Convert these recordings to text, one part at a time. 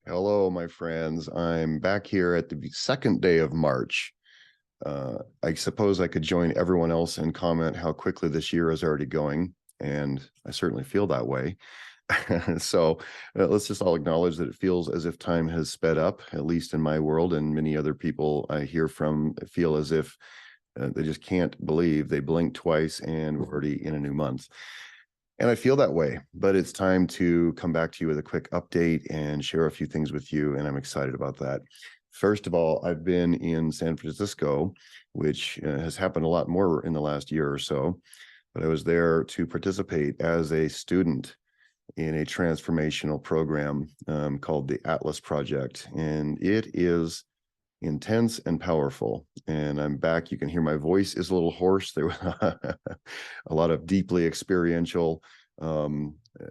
Hello, my friends. I'm back here at the second day of March. I suppose I could join everyone else and comment how quickly this year is already going, and I certainly feel that way. So let's just all acknowledge that it feels as if time has sped up, at least in my world, and many other people I hear from feel as if they just can't believe they blinked twice and we're already in a new month. And I feel that way, but it's time to come back to you with a quick update and share a few things with you, and I'm excited about that. First of all, I've been in San Francisco, which has happened a lot more in the last year or so, but I was there to participate as a student in a transformational program called the Atlas Project, and it is intense and powerful. And I'm back. You can hear my voice is a little hoarse. There were a lot of deeply experiential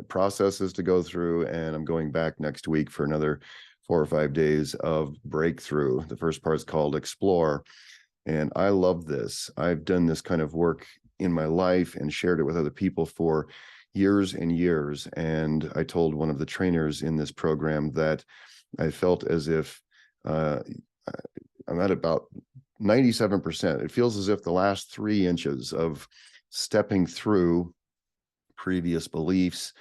processes to go through, and I'm going back next week for another 4 or 5 days of breakthrough. The first part's called Explore, and I love this. I've done this kind of work in my life and shared it with other people for years and years. And I told one of the trainers in this program that I felt as if I'm at about 97%. It feels as if the last 3 inches of stepping through previous beliefs,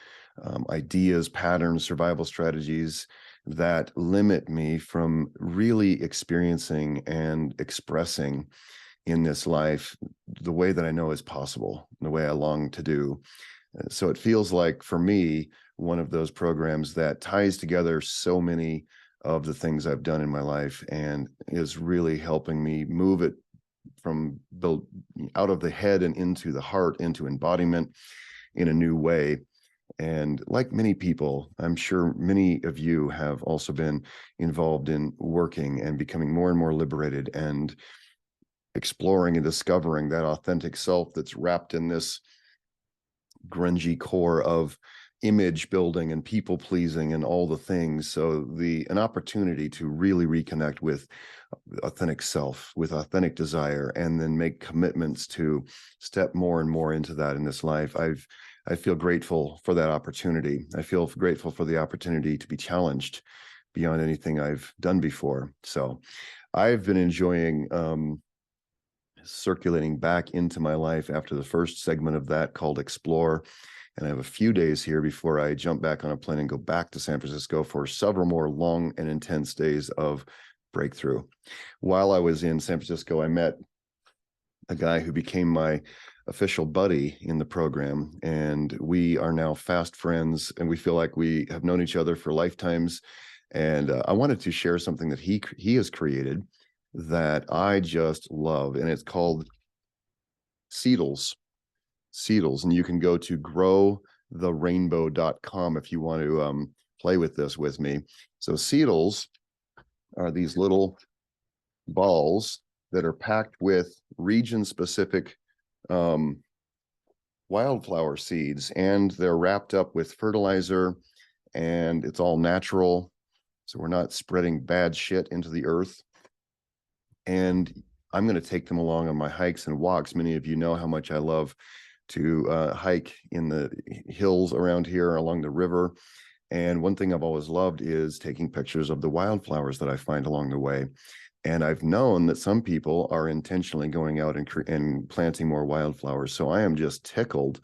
ideas, patterns, survival strategies that limit me from really experiencing and expressing in this life the way that I know is possible, the way I long to do. So it feels like, for me, one of those programs that ties together so many of the things I've done in my life and is really helping me move it from out of the head and into the heart, into embodiment in a new way. And like many people, I'm sure many of you have also been involved in working and becoming more and more liberated and exploring and discovering that authentic self that's wrapped in this grungy core of image building and people pleasing and all the things. So an opportunity to really reconnect with authentic self, with authentic desire, and then make commitments to step more and more into that in this life. I feel grateful for that opportunity. I feel grateful for the opportunity to be challenged beyond anything I've done before. So I've been enjoying circulating back into my life after the first segment of that called Explore. And I have a few days here before I jump back on a plane and go back to San Francisco for several more long and intense days of breakthrough. While I was in San Francisco, I met a guy who became my official buddy in the program, and we are now fast friends, and we feel like we have known each other for lifetimes. And I wanted to share something that he has created that I just love, and it's called Seedles. Seedles, and you can go to growtherainbow.com if you want to play with this with me. So Seedles are these little balls that are packed with region-specific wildflower seeds, and they're wrapped up with fertilizer, and it's all natural, so we're not spreading bad shit into the earth. And I'm going to take them along on my hikes and walks. Many of you know how much I love to hike in the hills around here along the river. And one thing I've always loved is taking pictures of the wildflowers that I find along the way. And I've known that some people are intentionally going out and planting more wildflowers. So I am just tickled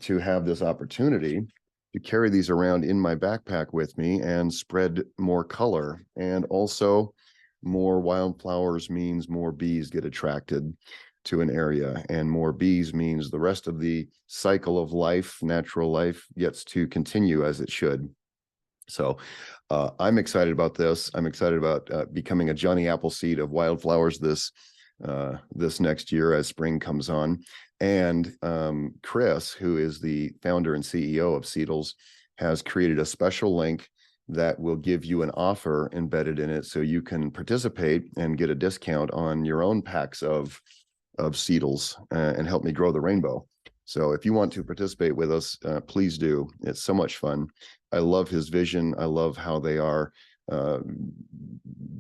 to have this opportunity to carry these around in my backpack with me and spread more color. And also, more wildflowers means more bees get attracted to an area, and more bees means the rest of the cycle of life, natural life, gets to continue as it should. So I'm excited about this. I'm excited about becoming a Johnny Appleseed of wildflowers this next year as spring comes on. And Chris, who is the founder and CEO of Seedles, has created a special link that will give you an offer embedded in it, so you can participate and get a discount on your own packs of Seedles and help me grow the rainbow. So if you want to participate with us, please do. It's so much fun. I love his vision. I love how they are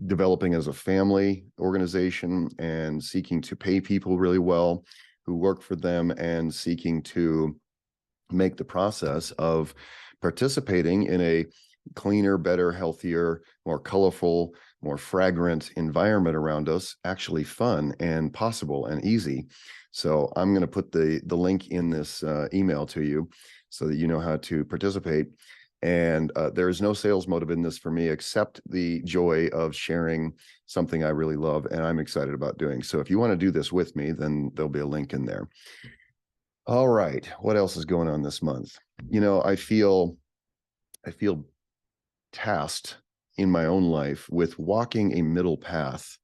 developing as a family organization and seeking to pay people really well who work for them, and seeking to make the process of participating in a cleaner, better, healthier, more colorful, more fragrant environment around us actually fun and possible and easy. So I'm going to put the link in this email to you so that you know how to participate. And there is no sales motive in this for me except the joy of sharing something I really love and I'm excited about doing. So if you want to do this with me, then there'll be a link in there. All right, what else is going on this month? You know, I feel tasked in my own life with walking a middle path.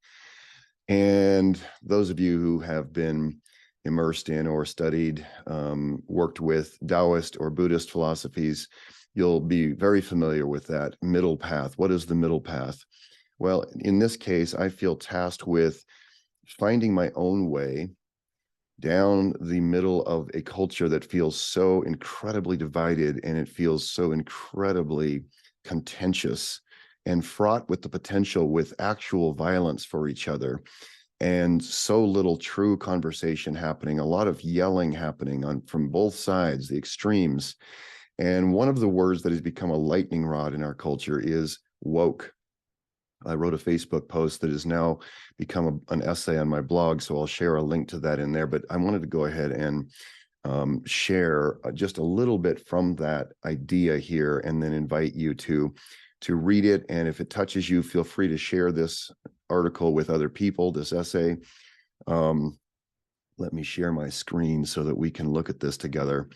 And those of you who have been immersed in or studied, worked with Taoist or Buddhist philosophies, you'll be very familiar with that middle path. What is the middle path? Well, in this case, I feel tasked with finding my own way down the middle of a culture that feels so incredibly divided and it feels so incredibly contentious and fraught with the potential with actual violence for each other and so little true conversation happening, a lot of yelling happening from both sides, the extremes. And one of the words that has become a lightning rod in our culture is woke. I wrote a Facebook post that has now become an essay on my blog, so I'll share a link to that in there. But I wanted to go ahead and share just a little bit from that idea here, and then invite you to read it. And if it touches you, feel free to share this article with other people, this essay. Let me share my screen so that we can look at this together.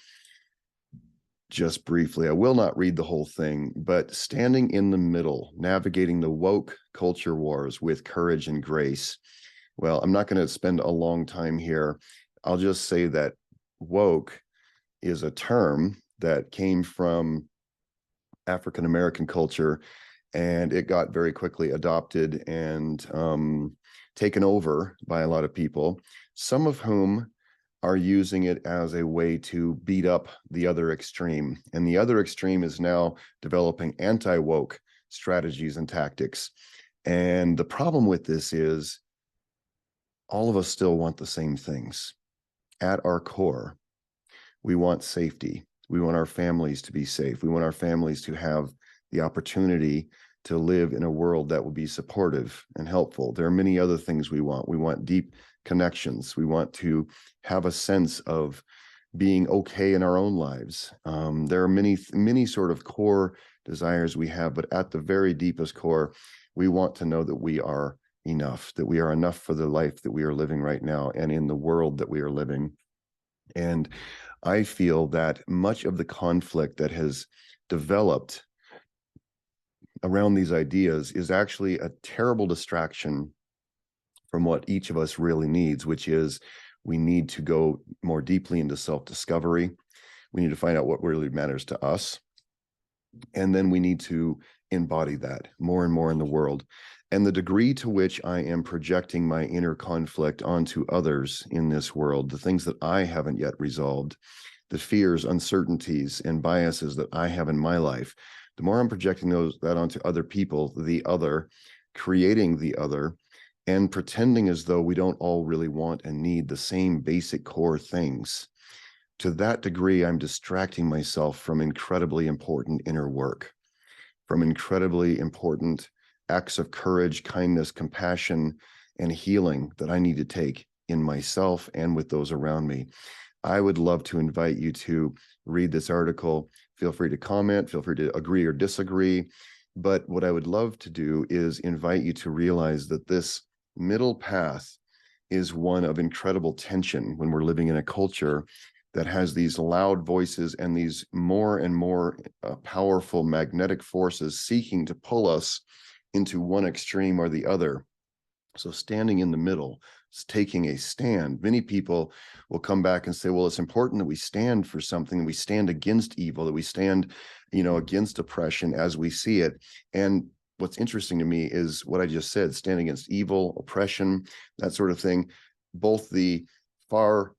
Just briefly, I will not read the whole thing, but standing in the middle, navigating the woke culture wars with courage and grace. Well, I'm not going to spend a long time here. I'll just say that woke is a term that came from African American culture, and it got very quickly adopted and taken over by a lot of people, some of whom are using it as a way to beat up the other extreme. And the other extreme is now developing anti-woke strategies and tactics. And the problem with this is all of us still want the same things. At our core, we want safety. We want our families to be safe. We want our families to have the opportunity to live in a world that will be supportive and helpful. There are many other things we want. We want deep connections. We want to have a sense of being okay in our own lives. There are many sort of core desires we have, but at the very deepest core, we want to know that we are enough, that we are enough for the life that we are living right now and in the world that we are living. And I feel that much of the conflict that has developed around these ideas is actually a terrible distraction from what each of us really needs, which is we need to go more deeply into self-discovery. We need to find out what really matters to us. And then we need to embody that more and more in the world. And the degree to which I am projecting my inner conflict onto others in this world, the things that I haven't yet resolved, the fears, uncertainties, and biases that I have in my life, the more I'm projecting that onto other people, the other, creating the other, and pretending as though we don't all really want and need the same basic core things. To that degree, I'm distracting myself from incredibly important inner work, from incredibly important acts of courage, kindness, compassion, and healing that I need to take in myself and with those around me. I would love to invite you to read this article. Feel free to comment, feel free to agree or disagree. But what I would love to do is invite you to realize that this middle path is one of incredible tension when we're living in a culture that has these loud voices and these more and more powerful magnetic forces seeking to pull us into one extreme or the other. So standing in the middle, taking a stand. Many people will come back and say, well, it's important that we stand for something, that we stand against evil, that we stand, against oppression as we see it. And what's interesting to me is what I just said, standing against evil, oppression, that sort of thing. Both the far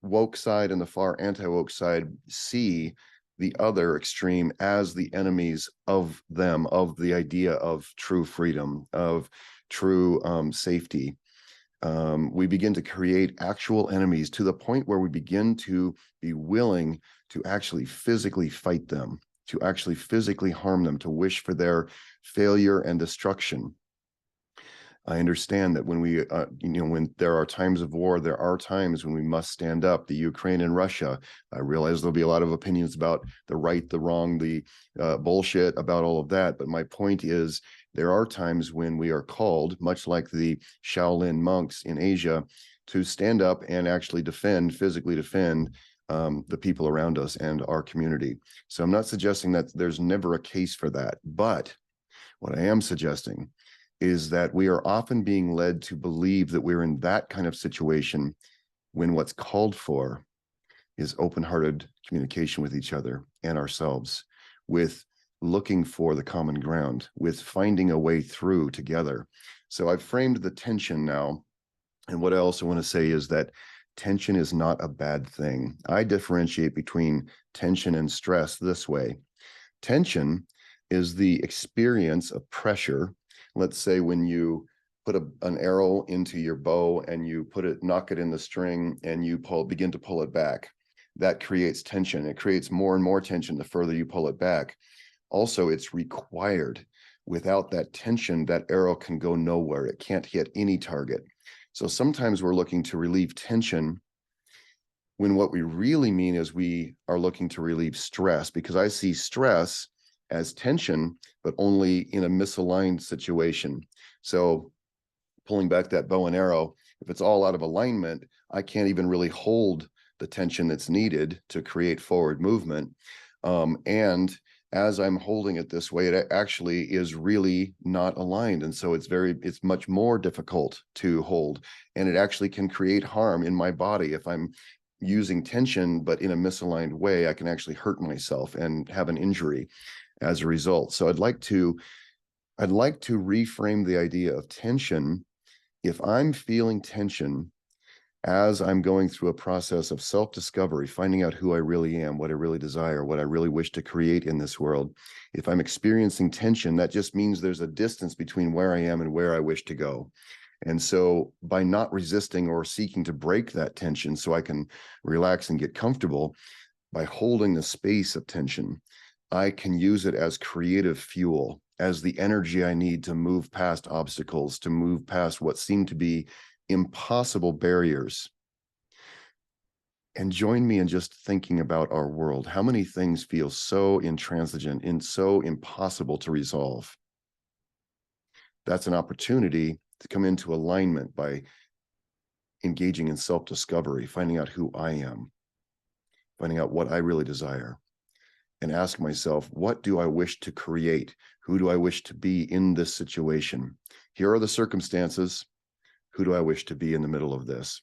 woke side and the far anti-woke side see the other extreme as the enemies of them, of the idea of true freedom, of true safety. We begin to create actual enemies to the point where we begin to be willing to actually physically fight them. to actually physically harm them, to wish for their failure and destruction. I understand that when we, when there are times of war, there are times when we must stand up. The Ukraine and Russia, I realize there'll be a lot of opinions about the right, the wrong, the bullshit about all of that. But my point is, there are times when we are called, much like the Shaolin monks in Asia, to stand up and actually defend, physically defend the people around us and our community. So I'm not suggesting that there's never a case for that. But what I am suggesting is that we are often being led to believe that we're in that kind of situation when what's called for is open-hearted communication with each other and ourselves, with looking for the common ground, with finding a way through together. So I've framed the tension now. And what I also want to say is that tension is not a bad thing. I differentiate between tension and stress this way. Tension is the experience of pressure. Let's say when you put an arrow into your bow and you knock it in the string and you begin to pull it back. That creates tension. It creates more and more tension the further you pull it back. Also, it's required. Without that tension, that arrow can go nowhere. It can't hit any target. So sometimes we're looking to relieve tension when what we really mean is we are looking to relieve stress, because I see stress as tension, but only in a misaligned situation. So pulling back that bow and arrow, if it's all out of alignment, I can't even really hold the tension that's needed to create forward movement. And as I'm holding it this way, it actually is really not aligned. And so it's much more difficult to hold. And it actually can create harm in my body. If I'm using tension, but in a misaligned way, I can actually hurt myself and have an injury as a result. So I'd like to reframe the idea of tension. If I'm feeling tension as I'm going through a process of self-discovery, finding out who I really am, what I really desire, what I really wish to create in this world, if I'm experiencing tension, that just means there's a distance between where I am and where I wish to go. And so by not resisting or seeking to break that tension so I can relax and get comfortable, by holding the space of tension, I can use it as creative fuel, as the energy I need to move past obstacles, to move past what seem to be impossible barriers. And join me in just thinking about our world. How many things feel so intransigent and so impossible to resolve? That's an opportunity to come into alignment by engaging in self-discovery, finding out who I am, finding out what I really desire, and ask myself, what do I wish to create? Who do I wish to be in this situation? Here are the circumstances. Who do I wish to be in the middle of this?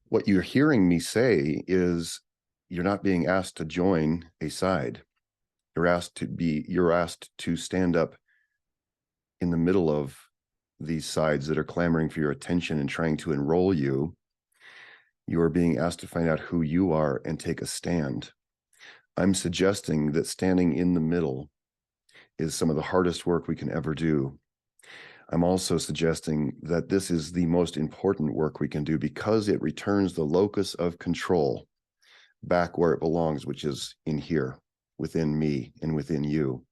What you're hearing me say is you're not being asked to join a side. You're asked to stand up in the middle of these sides that are clamoring for your attention and trying to enroll you. You are being asked to find out who you are and take a stand. I'm suggesting that standing in the middle is some of the hardest work we can ever do. I'm also suggesting that this is the most important work we can do because it returns the locus of control back where it belongs, which is in here, within me and within you.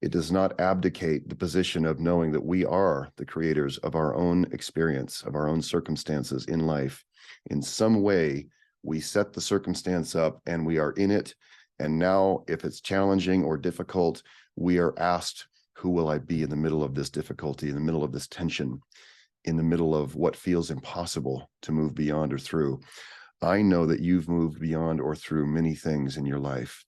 It does not abdicate the position of knowing that we are the creators of our own experience, of our own circumstances in life. In some way, we set the circumstance up and we are in it. And now, if it's challenging or difficult, we are asked, who will I be in the middle of this difficulty, in the middle of this tension, in the middle of what feels impossible to move beyond or through? I know that you've moved beyond or through many things in your life.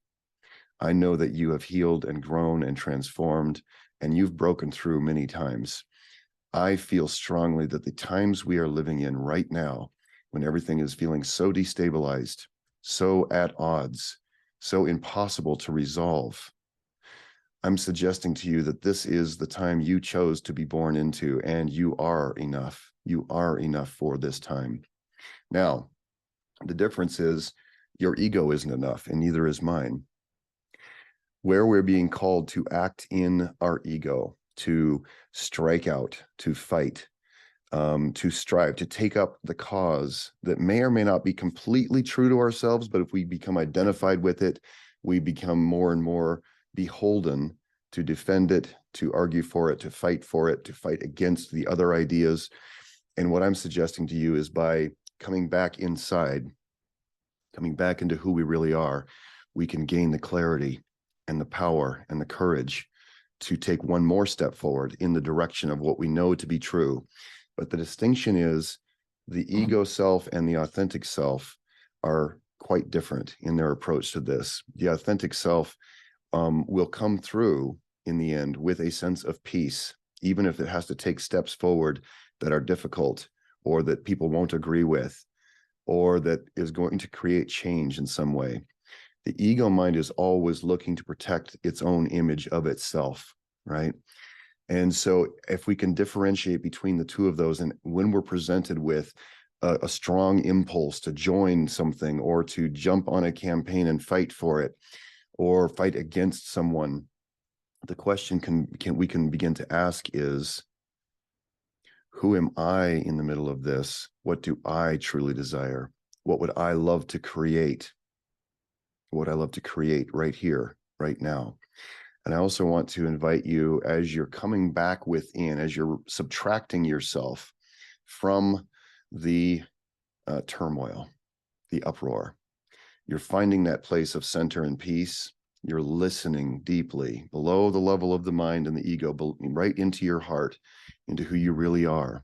I know that you have healed and grown and transformed, and you've broken through many times. I feel strongly that the times we are living in right now, when everything is feeling so destabilized, so at odds, so impossible to resolve, I'm suggesting to you that this is the time you chose to be born into, and you are enough. You are enough for this time. Now, the difference is your ego isn't enough, and neither is mine. Where we're being called to act in our ego, to strike out, to fight, to strive, to take up the cause that may or may not be completely true to ourselves, but if we become identified with it, we become more and more beholden to defend it, to argue for it, to fight against the other ideas. And what I'm suggesting to you is by coming back inside, coming back into who we really are, we can gain the clarity and the power and the courage to take one more step forward in the direction of what we know to be true. But the distinction is the ego self and the authentic self are quite different in their approach to this. The authentic self will come through in the end with a sense of peace, even if it has to take steps forward that are difficult or that people won't agree with, or that is going to create change in some way. The ego mind is always looking to protect its own image of itself, right? And so if we can differentiate between the two of those, and when we're presented with a strong impulse to join something or to jump on a campaign and fight for it or fight against someone, the question we can begin to ask is, who am I in the middle of this? What do I truly desire? What would I love to create? What would I love to create right here, right now? And I also want to invite you, as you're coming back within, as you're subtracting yourself from the turmoil, the uproar, you're finding that place of center and peace. You're listening deeply below the level of the mind and the ego, right into your heart, into who you really are.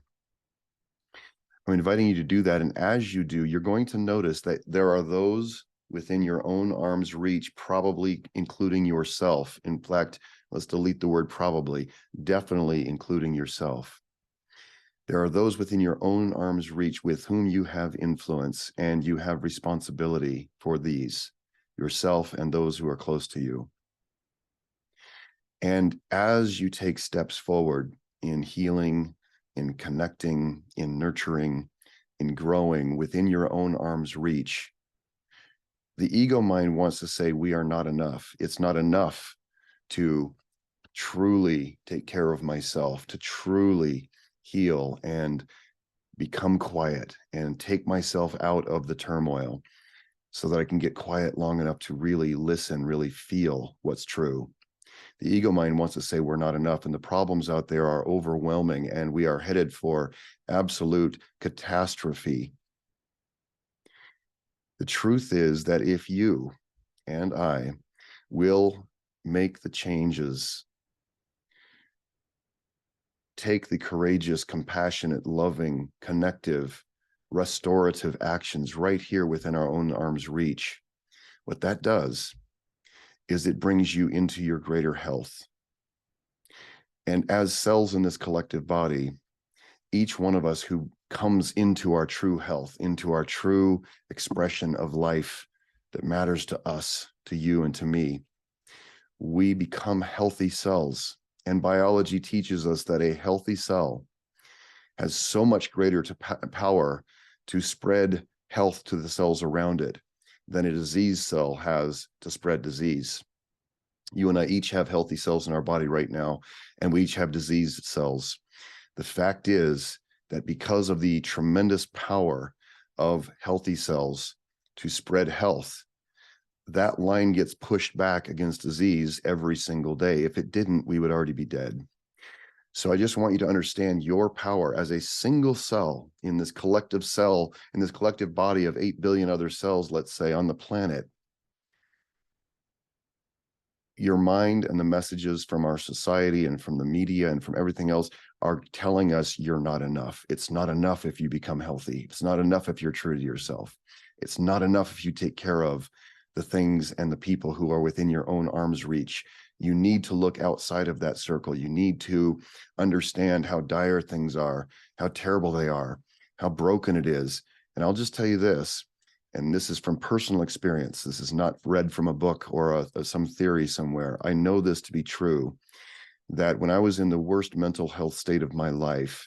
I'm inviting you to do that. And as you do, you're going to notice that there are those within your own arm's reach, probably including yourself. In fact, let's delete the word probably, definitely including yourself. There are those within your own arm's reach with whom you have influence, and you have responsibility for these, yourself and those who are close to you. And as you take steps forward in healing, in connecting, in nurturing, in growing within your own arm's reach, the ego mind wants to say, we are not enough. It's not enough to truly take care of myself, to truly heal and become quiet and take myself out of the turmoil so that I can get quiet long enough to really listen, really feel what's true. The ego mind wants to say we're not enough, and the problems out there are overwhelming, and we are headed for absolute catastrophe. The truth is that if you and I will make the changes, take the courageous, compassionate, loving, connective, restorative actions right here within our own arm's reach, what that does is it brings you into your greater health. And as cells in this collective body, each one of us who comes into our true health, into our true expression of life that matters to us, to you and to me, we become healthy cells. And biology teaches us that a healthy cell has so much greater power to spread health to the cells around it than a disease cell has to spread disease. You and I each have healthy cells in our body right now, and we each have diseased cells. The fact is that because of the tremendous power of healthy cells to spread health, that line gets pushed back against disease every single day. If it didn't, we would already be dead. So I just want you to understand your power as a single cell in this collective cell, in this collective body of 8 billion other cells, let's say, on the planet. Your mind and the messages from our society and from the media and from everything else are telling us you're not enough. It's not enough if you become healthy. It's not enough if you're true to yourself. It's not enough if you take care of the things and the people who are within your own arm's reach. You need to look outside of that circle. You need to understand how dire things are, how terrible they are, how broken it is. And I'll just tell you this, and this is from personal experience. This is not read from a book or some theory somewhere. I know this to be true, that when I was in the worst mental health state of my life,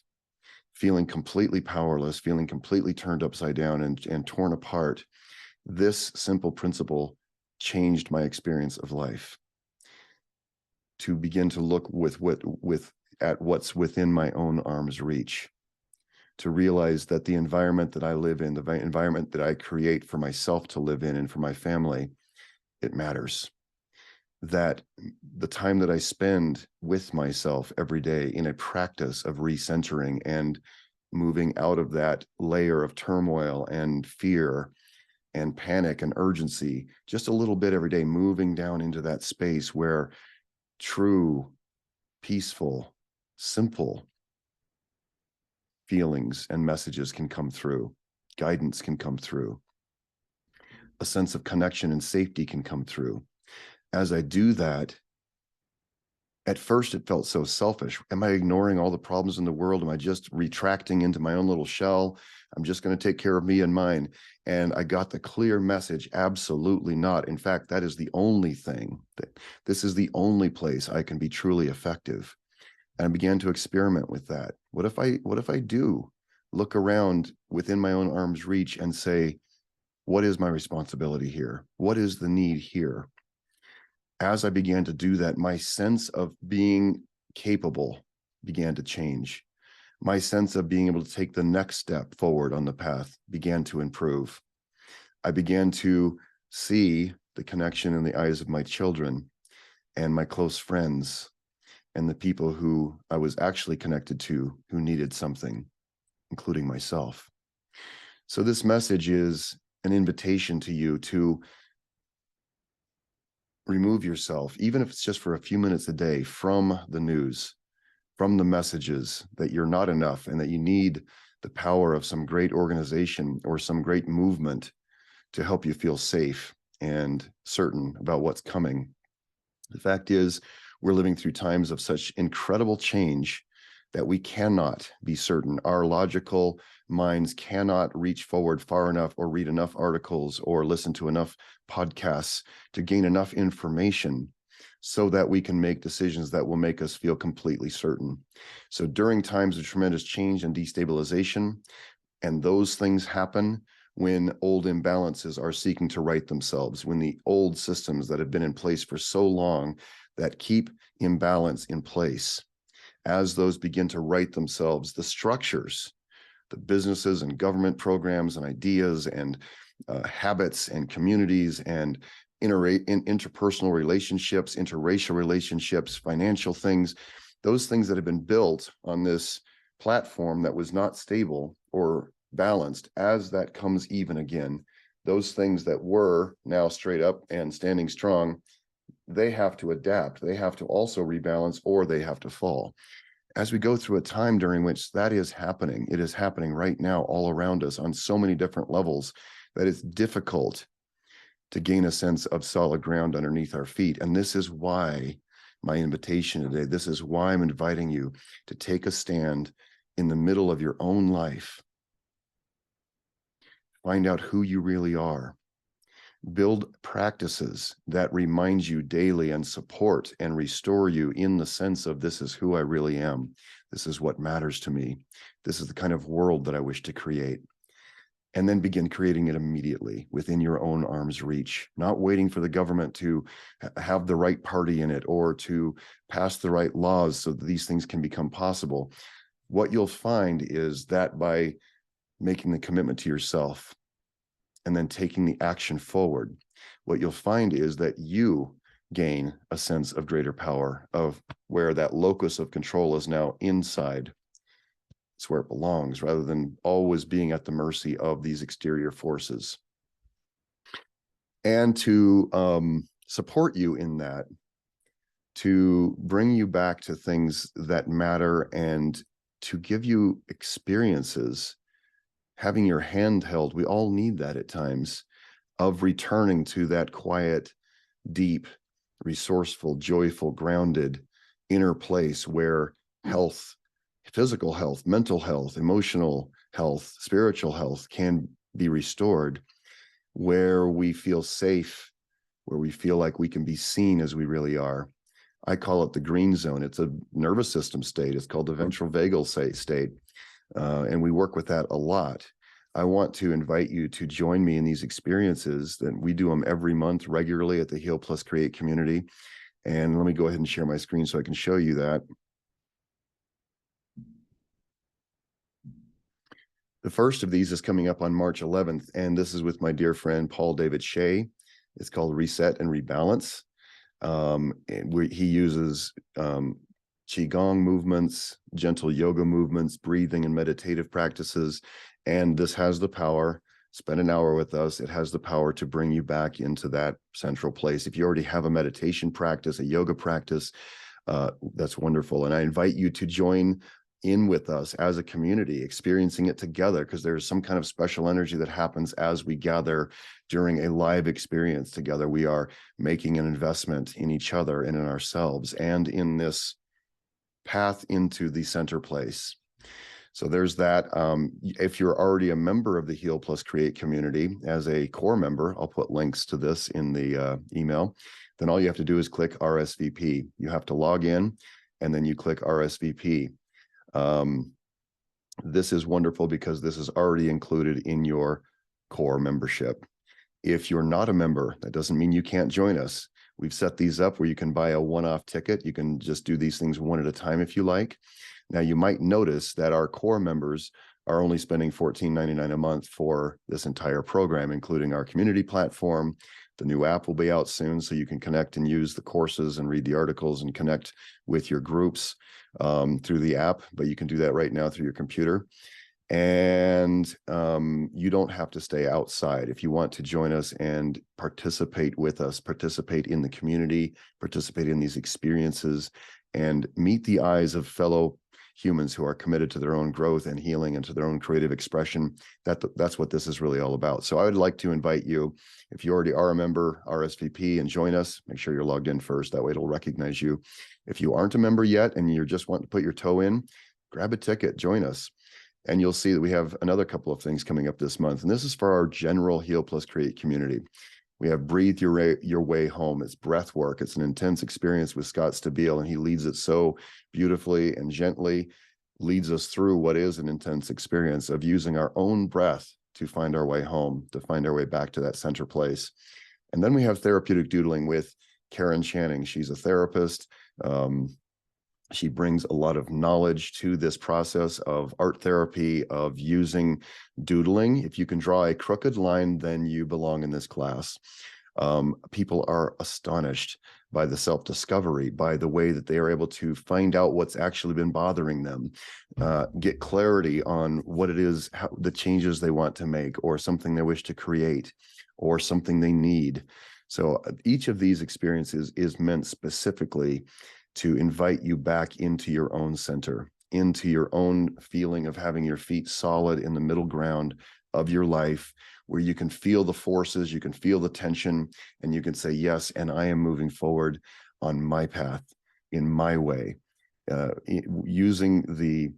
feeling completely powerless, feeling completely turned upside down and torn apart, this simple principle changed my experience of life. To begin to look at what's within my own arm's reach, to realize that the environment that I live in, the environment that I create for myself to live in and for my family, it matters. That the time that I spend with myself every day in a practice of recentering and moving out of that layer of turmoil and fear and panic and urgency, just a little bit every day, moving down into that space where true, peaceful, simple feelings and messages can come through, guidance can come through, a sense of connection and safety can come through. As I do that, at first it felt so selfish. Am I ignoring all the problems in the world? Am I just retracting into my own little shell? I'm just going to take care of me and mine. And I got the clear message, absolutely not. In fact, that is the only thing, that this is the only place I can be truly effective. And I began to experiment with that. What if I do look around within my own arm's reach and say, what is my responsibility here? What is the need here? As I began to do that, my sense of being capable began to change. My sense of being able to take the next step forward on the path began to improve. I began to see the connection in the eyes of my children and my close friends and the people who I was actually connected to who needed something, including myself. So this message is an invitation to you to remove yourself, even if it's just for a few minutes a day, from the news, from the messages that you're not enough and that you need the power of some great organization or some great movement to help you feel safe and certain about what's coming. The fact is, we're living through times of such incredible change that we cannot be certain. Our logical minds cannot reach forward far enough or read enough articles or listen to enough podcasts to gain enough information so that we can make decisions that will make us feel completely certain. So during times of tremendous change and destabilization, and those things happen when old imbalances are seeking to right themselves, when the old systems that have been in place for so long that keep imbalance in place, as those begin to right themselves, the structures, the businesses and government programs and ideas and habits and communities and interpersonal relationships, interracial relationships, financial things, those things that have been built on this platform that was not stable or balanced, as that comes even again, those things that were now straight up and standing strong, they have to adapt. They have to also rebalance, or they have to fall. As we go through a time during which that is happening, it is happening right now all around us on so many different levels that it's difficult to gain a sense of solid ground underneath our feet. And this is why my invitation today, this is why I'm inviting you to take a stand in the middle of your own life. Find out who you really are. Build practices that remind you daily and support and restore you in the sense of, this is who I really am. This is what matters to me. This is the kind of world that I wish to create. And then begin creating it immediately within your own arm's reach, not waiting for the government to have the right party in it or to pass the right laws so that these things can become possible. What you'll find is that by making the commitment to yourself and then taking the action forward, what you'll find is that you gain a sense of greater power, of where that locus of control is now inside. It's where it belongs, rather than always being at the mercy of these exterior forces. And to support you in that, to bring you back to things that matter and to give you experiences, having your hand held, we all need that at times, of returning to that quiet, deep, resourceful, joyful, grounded inner place where health, physical health, mental health, emotional health, spiritual health can be restored, where we feel safe, where we feel like we can be seen as we really are. I call it the green zone. It's a nervous system state. It's called the ventral vagal state. And we work with that a lot. I want to invite you to join me in these experiences. That we do them every month regularly at the Heal Plus Create community. And let me go ahead and share my screen so I can show you that. The first of these is coming up on March 11th, and this is with my dear friend, Paul David Shea. It's called Reset and Rebalance. He uses Qigong movements, gentle yoga movements, breathing and meditative practices. And this has the power, spend an hour with us. It has the power to bring you back into that central place. If you already have a meditation practice, a yoga practice, that's wonderful. And I invite you to join in with us as a community, experiencing it together, because there's some kind of special energy that happens as we gather during a live experience together. We are making an investment in each other and in ourselves and in this path into the center place. So there's that. If you're already a member of the Heal Plus Create community as a core member, I'll put links to this in the email, then all you have to do is click RSVP. You have to log in and then you click RSVP. This is wonderful because this is already included in your core membership. If you're not a member, that doesn't mean you can't join us. We've set these up where you can buy a one-off ticket. You can just do these things one at a time if you like. Now, you might notice that our core members are only spending $14.99 a month for this entire program, including our community platform. The new app will be out soon, so you can connect and use the courses and read the articles and connect with your groups through the app, but you can do that right now through your computer. And you don't have to stay outside. If you want to join us and participate with us, participate in the community, participate in these experiences, and meet the eyes of fellow humans who are committed to their own growth and healing and to their own creative expression, that's what this is really all about. So I would like to invite you, if you already are a member, RSVP and join us. Make sure you're logged in first. That way it'll recognize you. If you aren't a member yet and you just want to put your toe in, grab a ticket, join us. And you'll see that we have another couple of things coming up this month. And this is for our general Heal Plus Create community. We have Breathe Your Way Home. It's breath work. It's an intense experience with Scott Stabile, and he leads it so beautifully and gently, leads us through what is an intense experience of using our own breath to find our way home, to find our way back to that center place. And then we have Therapeutic Doodling with Karen Channing. She's a therapist. She brings a lot of knowledge to this process of art therapy, of using doodling. If you can draw a crooked line, then you belong in this class. People are astonished by the self-discovery, by the way that they are able to find out what's actually been bothering them, get clarity on what it is, the changes they want to make, or something they wish to create, or something they need. So each of these experiences is meant specifically to invite you back into your own center, into your own feeling of having your feet solid in the middle ground of your life, where you can feel the forces, you can feel the tension, and you can say, yes, and I am moving forward on my path, in my way, using the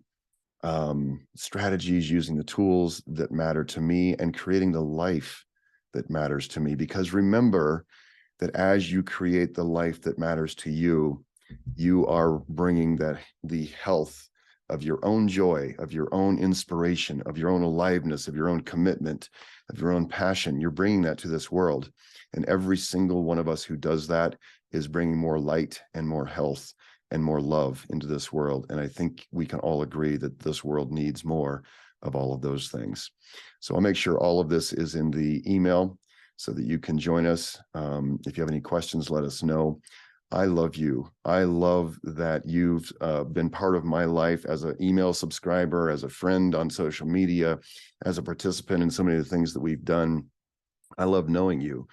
strategies, using the tools that matter to me, and creating the life that matters to me. Because remember that as you create the life that matters to you, you are bringing the health of your own joy, of your own inspiration, of your own aliveness, of your own commitment, of your own passion. You're bringing that to this world. And every single one of us who does that is bringing more light and more health and more love into this world. And I think we can all agree that this world needs more of all of those things. So I'll make sure all of this is in the email so that you can join us. If you have any questions, let us know. I love you. I love that you've been part of my life as an email subscriber, as a friend on social media, as a participant in so many of the things that we've done. I love knowing you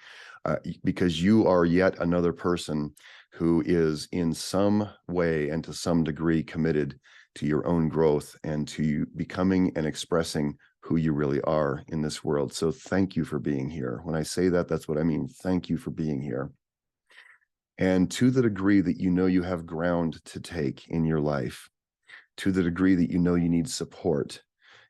because you are yet another person who is in some way and to some degree committed to your own growth and to you becoming and expressing who you really are in this world. So thank you for being here. When I say that, that's what I mean. Thank you for being here. And to the degree that you know you have ground to take in your life, to the degree that you know you need support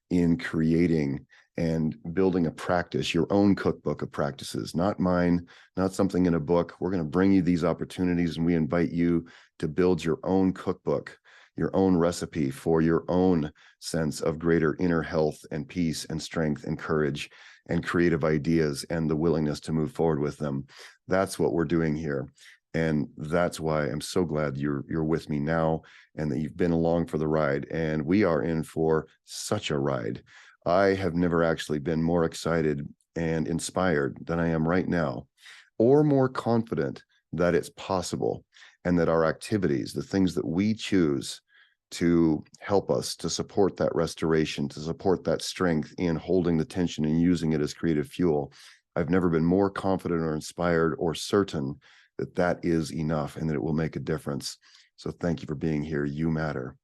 in creating and building a practice, your own cookbook of practices, not mine, not something in a book. We're going to bring you these opportunities, and we invite you to build your own cookbook, your own recipe for your own sense of greater inner health and peace and strength and courage and creative ideas and the willingness to move forward with them. That's what we're doing here. And that's why I'm so glad you're with me now and that you've been along for the ride. And we are in for such a ride. I have never actually been more excited and inspired than I am right now or more confident that it's possible, and that our activities, the things that we choose to help us to support that restoration, to support that strength in holding the tension and using it as creative fuel, I've never been more confident or inspired or certain that that is enough and that it will make a difference. So thank you for being here. You matter.